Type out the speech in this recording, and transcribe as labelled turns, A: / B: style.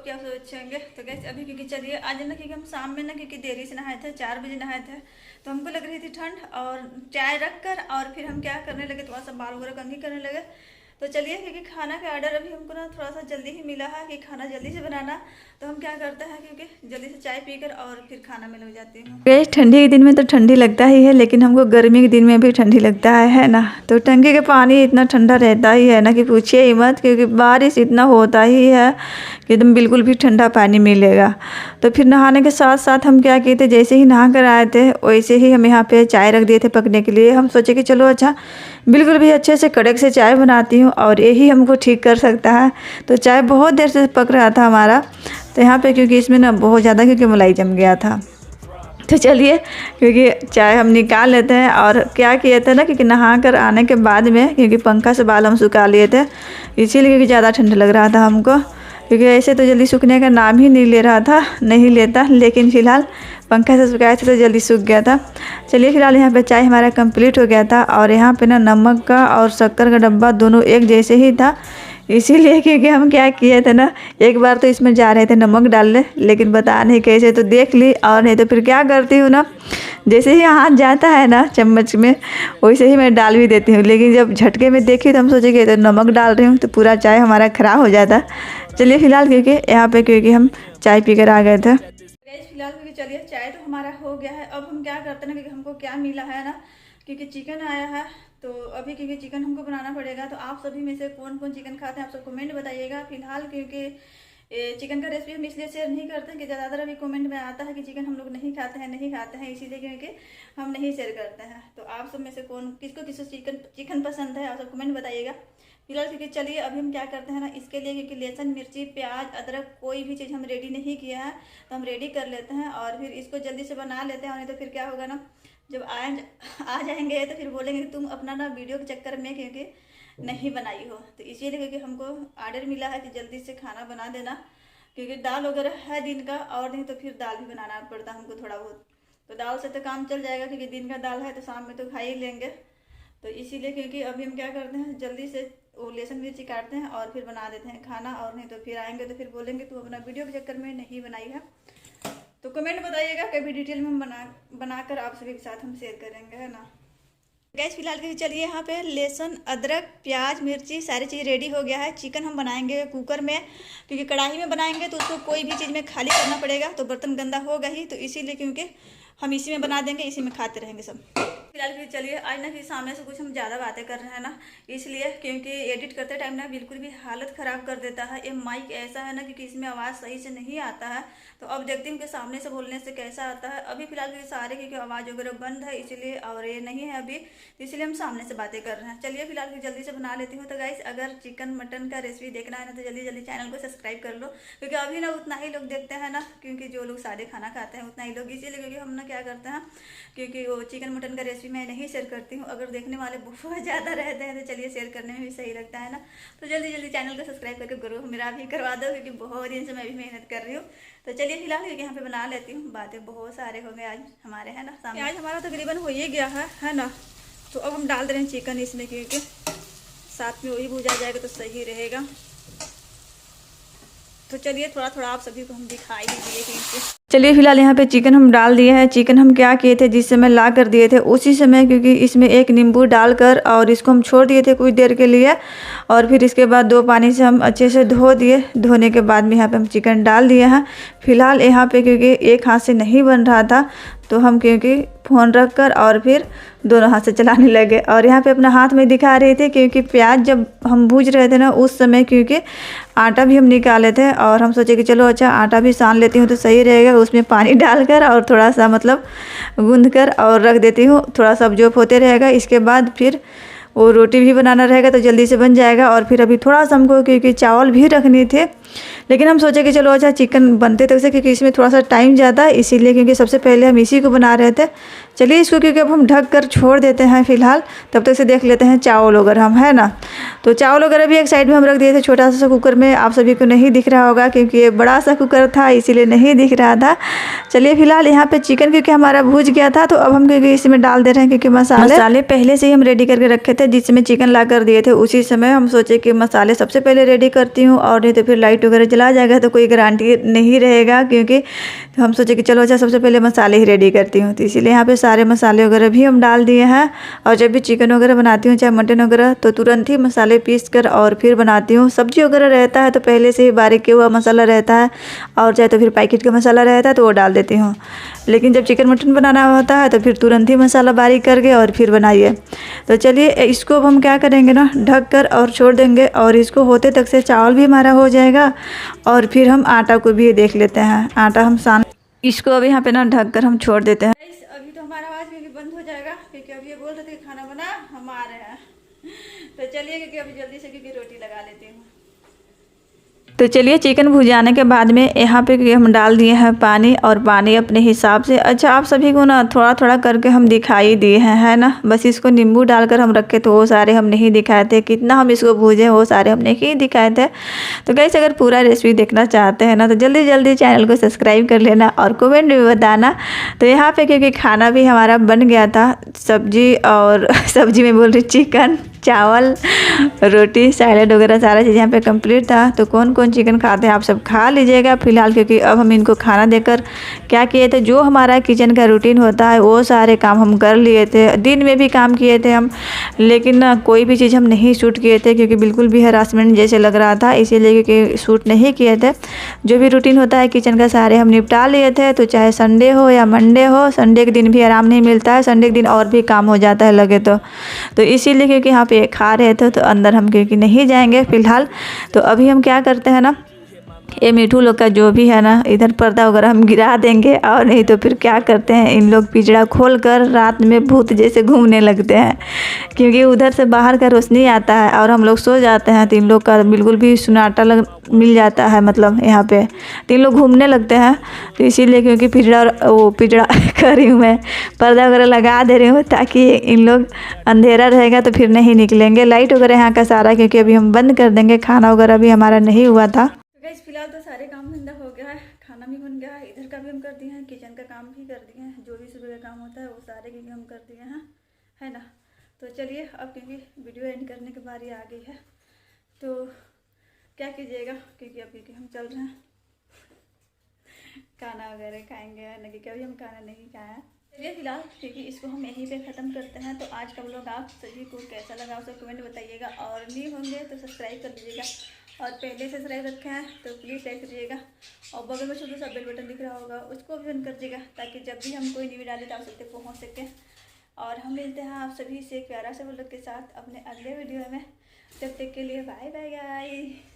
A: क्या सोचेंगे। तो गैस अभी क्योंकि चलिए आज ना क्योंकि हम शाम में ना क्योंकि देरी से नहाए थे, 4 बजे नहाए थे, तो हमको लग रही थी ठंड और चाय रख कर और फिर हम क्या करने लगे, थोड़ा सा बाल वगैरह कंघी करने लगे। तो चलिए क्योंकि खाना का ऑर्डर अभी हमको ना थोड़ा सा जल्दी ही मिला है कि खाना जल्दी से बनाना, तो हम क्या करते हैं क्योंकि जल्दी से चाय पीकर और फिर खाना में लग जाती हूँ।
B: गैस ठंडी के दिन में तो ठंडी लगता ही है, लेकिन हमको गर्मी के दिन में भी ठंडी लगता है ना। तो टंकी का पानी इतना ठंडा रहता ही है ना कि पूछिए ही मत, क्योंकि बारिश इतना होता ही है कि एकदम बिल्कुल भी ठंडा पानी मिलेगा। तो फिर नहाने के साथ साथ हम क्या किए थे, जैसे ही नहा कर आए थे वैसे ही हम यहाँ पे चाय रख दिए थे पकने के लिए। हम सोचे कि चलो अच्छा बिल्कुल भी अच्छे से कड़क से चाय बनाती हूँ और यही हमको ठीक कर सकता है। तो चाय बहुत देर से पक रहा था हमारा, तो यहाँ पे क्योंकि इसमें ना बहुत ज़्यादा क्योंकि मलाई जम गया था। तो चलिए क्योंकि चाय हम निकाल लेते हैं। और क्या किए थे ना, क्योंकि नहा कर आने के बाद में क्योंकि पंखा से बाल हम सुखा लिए थे, इसीलिए क्योंकि ज़्यादा ठंड लग रहा था हमको, क्योंकि ऐसे तो जल्दी सूखने का नाम ही नहीं ले रहा था, नहीं लेता, लेकिन फ़िलहाल पंखा से सुखाए थे तो जल्दी सूख गया था। चलिए फिलहाल यहाँ पे चाय हमारा कंप्लीट हो गया था। और यहाँ पे ना नमक का और शक्कर का डब्बा दोनों एक जैसे ही था, इसीलिए क्योंकि हम क्या किए थे ना, एक बार तो इसमें जा रहे थे नमक डालने, लेकिन पता नहीं कैसे तो देख ली, और नहीं तो फिर क्या करती हूँ ना, जैसे ही हाथ जाता है ना चम्मच में वैसे ही मैं डाल भी देती हूँ। लेकिन जब झटके में देखी तो हम सोचे कि तो नमक डाल रही हूँ तो पूरा चाय हमारा ख़राब हो जाता। चलिए फिलहाल क्योंकि यहाँ पे क्योंकि हम चाय पी कर आ गए थे।
A: फिलहाल क्योंकि चलिए चाय तो हमारा हो गया है। अब हम क्या करते हैं ना, क्योंकि हमको क्या मिला है ना, क्योंकि चिकन आया है, तो अभी क्योंकि चिकन हमको बनाना पड़ेगा। तो आप सभी में से कौन कौन चिकन खाते हैं आप सब कमेंट बताइएगा। फिलहाल क्योंकि चिकन का रेसिपी हम इसलिए शेयर नहीं करते हैं कि ज़्यादातर अभी कमेंट में आता है कि चिकन हम लोग नहीं खाते हैं, इसीलिए क्योंकि हम नहीं शेयर करते हैं। तो आप सब में से कौन किसको चिकन पसंद है आप सब कमेंट बताइएगा। फिलहाल क्योंकि चलिए अभी हम क्या करते हैं ना, इसके लिए क्योंकि लहसुन मिर्ची प्याज अदरक कोई भी चीज़ हम रेडी नहीं किया है, तो हम रेडी कर लेते हैं और फिर इसको जल्दी से बना लेते हैं। और नहीं तो फिर क्या होगा ना, जब आ जाएंगे तो फिर बोलेंगे कि तुम अपना ना वीडियो के चक्कर में क्योंकि नहीं बनाई हो। तो इसीलिए क्योंकि हमको ऑर्डर मिला है कि जल्दी से खाना बना देना, क्योंकि दाल वगैरह है दिन का, और नहीं तो फिर दाल भी बनाना पड़ता है हमको थोड़ा बहुत। तो दाल से तो काम चल जाएगा, क्योंकि दिन का दाल है तो शाम में तो खा ही लेंगे। तो इसीलिए क्योंकि अभी हम क्या करते हैं, जल्दी से वो लहसुन मिर्ची काटते हैं और फिर बना देते हैं खाना। और नहीं तो फिर आएंगे तो फिर बोलेंगे तू अपना वीडियो के चक्कर में नहीं बनाई है। तो कमेंट बताइएगा, कभी डिटेल में हम बनाकर आप सभी के साथ हम शेयर करेंगे, है ना। गैस फिलहाल के चलिए यहाँ पे लहसुन अदरक प्याज मिर्ची सारी चीज़ रेडी हो गया है। चिकन हम बनाएंगे कुकर में, क्योंकि कढ़ाई में बनाएंगे तो उसको कोई भी चीज़ में खाली करना पड़ेगा, तो बर्तन गंदा होगा ही। तो इसीलिए क्योंकि हम इसी में बना देंगे, इसी में खाते रहेंगे सब। फिलहाल फिर चलिए आज ना फिर सामने से कुछ हम ज़्यादा बातें कर रहे हैं ना, इसलिए क्योंकि एडिट करते टाइम ना बिल्कुल भी हालत ख़राब कर देता है। ये माइक ऐसा है ना क्योंकि इसमें आवाज़ सही से नहीं आता है। तो अब देखती हूँ कि सामने से बोलने से कैसा आता है। अभी फिलहाल ये सारे क्योंकि आवाज़ वगैरह बंद है इसलिए, और ये नहीं है अभी, तो इसलिए हम सामने से बातें कर रहे हैं। चलिए फिलहाल जल्दी से बना लेती हूँ। तो गाइस अगर चिकन मटन का रेसिपी देखना है ना, तो जल्दी जल्दी चैनल को सब्सक्राइब कर लो, क्योंकि अभी ना उतना ही लोग देखते हैं ना, क्योंकि जो लोग सादे खाना खाते हैं उतना ही लोग, इसीलिए क्योंकि हम ना क्या करते हैं, क्योंकि वो चिकन मटन का रेसिपी मैं नहीं शेयर करती हूँ। अगर देखने वाले बहुत ज़्यादा रहते हैं तो चलिए शेयर करने में भी सही लगता है ना। तो जल्दी जल्दी चैनल को सब्सक्राइब करके गुरु मेरा भी करवा दो, क्योंकि बहुत दिन से मैं भी मेहनत कर रही हूँ। तो चलिए फिलहाल क्योंकि यहाँ पे बना लेती हूँ। बातें बहुत सारे हो गए आज हमारे, है ना। सामने आज हमारा तकरीबन हो ही गया है ना। तो अब हम डाल दे रहे हैं चिकन इसमें, क्योंकि साथ में वही भूजा जाएगा तो सही रहेगा। तो चलिए थोड़ा थोड़ा आप सभी को हम दिखाई दिए क्योंकि
B: चलिए फिलहाल यहाँ पे चिकन हम डाल दिए हैं। चिकन हम क्या किए थे, जिस समय ला कर दिए थे उसी समय क्योंकि इसमें एक नींबू डालकर और इसको हम छोड़ दिए थे कुछ देर के लिए, और फिर इसके बाद 2 पानी से हम अच्छे से धो दिए। धोने के बाद में यहाँ पे हम चिकन डाल दिए हैं। फिलहाल यहाँ पे क्योंकि एक हाथ से नहीं बन रहा था, तो हम क्योंकि फ़ोन रख कर और फिर दोनों हाथ से चलाने लगे। और यहाँ पे अपना हाथ में दिखा रहे थे, क्योंकि प्याज जब हम भूज रहे थे ना उस समय क्योंकि आटा भी हम निकाले थे, और हम सोचे कि चलो अच्छा आटा भी सान लेती हूँ तो सही रहेगा। उसमें पानी डालकर और थोड़ा सा मतलब गूंद कर और रख देती हूँ, थोड़ा सा जो होते रहेगा। इसके बाद फिर वो रोटी भी बनाना रहेगा तो जल्दी से बन जाएगा। और फिर अभी थोड़ा सा हमको क्योंकि चावल भी रखने थे, लेकिन हम सोचे कि चलो अच्छा चिकन बनते तक से, क्योंकि इसमें थोड़ा सा टाइम ज़्यादा है, इसीलिए क्योंकि सबसे पहले हम इसी को बना रहे थे। चलिए इसको क्योंकि अब हम ढक कर छोड़ देते हैं फिलहाल, तब तक से देख लेते हैं चावल वगैरह हम, है ना। तो चावल वगैरह भी एक साइड में हम रख दिए थे छोटा सा कुकर में। आप सभी को नहीं दिख रहा होगा क्योंकि ये बड़ा सा कुकर था इसीलिए नहीं दिख रहा था। चलिए फिलहाल यहाँ पे चिकन क्योंकि हमारा भूज गया था, तो अब हम क्योंकि इसमें डाल दे रहे हैं, क्योंकि मसाले पहले से ही हम रेडी करके रखे थे। जिस समय चिकन ला कर दिए थे उसी समय हम सोचे कि मसाले सबसे पहले रेडी करती हूँ, और नहीं तो फिर लाइट लाइट वगैरह चला जाएगा तो कोई गारंटी नहीं रहेगा, क्योंकि हम सोचे कि चलो अच्छा सबसे पहले मसाले ही रेडी करती हूँ। तो इसीलिए यहाँ पे सारे मसाले वगैरह भी हम डाल दिए हैं। और जब भी चिकन वगैरह बनाती हूँ चाहे मटन वगैरह तो तुरंत ही मसाले पीस कर और फिर बनाती हूँ। सब्जी वगैरह रहता है तो पहले से ही बारीक किया हुआ मसाला रहता है, और चाहे तो फिर पैकेट का मसाला रहता है तो वो डाल देती हूँ। लेकिन जब चिकन मटन बनाना होता है तो फिर तुरंत ही मसाला बारीक करके और फिर बनाइए। तो चलिए इसको अब हम क्या करेंगे ना, ढक कर और छोड़ देंगे, और इसको होते तक से चावल भी हमारा हो जाएगा। और फिर हम आटा को भी देख लेते हैं, आटा हम सान इसको अभी यहाँ पे ना ढक कर हम छोड़ देते हैं।
A: अभी तो हमारा आवाज़ क्योंकि बंद हो जाएगा, क्योंकि अभी ये बोल रहे थे कि खाना बना, हम आ रहे हैं। तो चलिए क्योंकि अभी जल्दी से क्योंकि रोटी लगा लेती हूँ।
B: तो चलिए चिकन भुजाने के बाद में यहाँ पे हम डाल दिए हैं पानी, और पानी अपने हिसाब से। अच्छा आप सभी को ना थोड़ा थोड़ा करके हम दिखाई दिए हैं, है ना। बस इसको नींबू डालकर हम रखे तो वो सारे हम नहीं दिखाए थे, कितना हम इसको भूजे वो सारे हम नहीं दिखाए थे। तो गाइस अगर पूरा रेसिपी देखना चाहते हैं ना तो जल्दी जल्दी चैनल को सब्सक्राइब कर लेना और कमेंट में बताना। तो यहाँ पे क्योंकि खाना भी हमारा बन गया था, सब्जी और सब्जी में बोल रही चिकन, चावल, रोटी, सैलेड वगैरह सारा चीज़ यहाँ पे कंप्लीट था। तो कौन कौन चिकन खाते हैं आप सब खा लीजिएगा फिलहाल, क्योंकि अब हम इनको खाना देकर क्या किए थे, जो हमारा किचन का रूटीन होता है वो सारे काम हम कर लिए थे। दिन में भी काम किए थे हम, लेकिन ना कोई भी चीज़ हम नहीं शूट किए थे क्योंकि बिल्कुल भी हरासमेंट जैसे लग रहा था, इसीलिए क्योंकि शूट नहीं किए थे। जो भी रूटीन होता है किचन का सारे हम निपटा लिए थे। तो चाहे संडे हो या मंडे हो, संडे के दिन भी आराम नहीं मिलता है, संडे के दिन और भी काम हो जाता है लगे तो इसीलिए क्योंकि यहाँ पे खा रहे थे तो अंदर हम क्योंकि नहीं जाएंगे फिलहाल। तो अभी हम क्या करते हैं ना, ये मिठू लोग का जो भी है ना इधर पर्दा वगैरह हम गिरा देंगे, और नहीं तो फिर क्या करते हैं इन लोग पिंजड़ा खोल कर रात में भूत जैसे घूमने लगते हैं, क्योंकि उधर से बाहर का रोशनी आता है और हम लोग सो जाते हैं तो इन लोग का बिल्कुल भी सुनाटा मिल जाता है, मतलब यहाँ पे तो इन लोग घूमने लगते हैं। तो इसीलिए क्योंकि पिंजड़ा कर रही हूँ मैं, पर्दा वगैरह लगा दे रही हूँ ताकि इन लोग अंधेरा रहेगा तो फिर नहीं निकलेंगे। लाइट वगैरह यहाँ का सारा क्योंकि अभी हम बंद कर देंगे, खाना वगैरह भी हमारा नहीं हुआ था।
A: गाइस फिलहाल तो सारे काम धंधा हो गया है, खाना भी बन गया है, इधर का भी हम कर दिए हैं, किचन का काम भी कर दिए हैं, जो भी सुबह का काम होता है वो सारे क्योंकि हम कर दिए हैं, है ना। तो चलिए अब क्योंकि वीडियो एंड करने की बारी आ गई है, तो क्या कीजिएगा क्योंकि अब क्योंकि हम चल रहे हैं खाना वगैरह खाएंगे ना, कि कभी हम खाना नहीं खाया। चलिए फिलहाल क्योंकि इसको हम यहीं पे ख़त्म करते हैं। तो आज का व्लॉग आप सभी को कैसा लगा उसे कमेंट बताइएगा, और न्यू होंगे तो सब्सक्राइब कर लीजिएगा, और पहले से सब्सक्राइब रखे हैं तो प्लीज़ लाइक करिएगा, और बगल में छोटा सा बेल बटन दिख रहा होगा उसको भी ऑन कर दीजिएगा, ताकि जब भी हम कोई न्यू डालें तो आप सब तक पहुँच सकें। और हम मिलते हैं आप सभी से एक प्यारा सा व्लॉग के साथ अपने अगले वीडियो में। तब तक के लिए बाय बाय गाइस।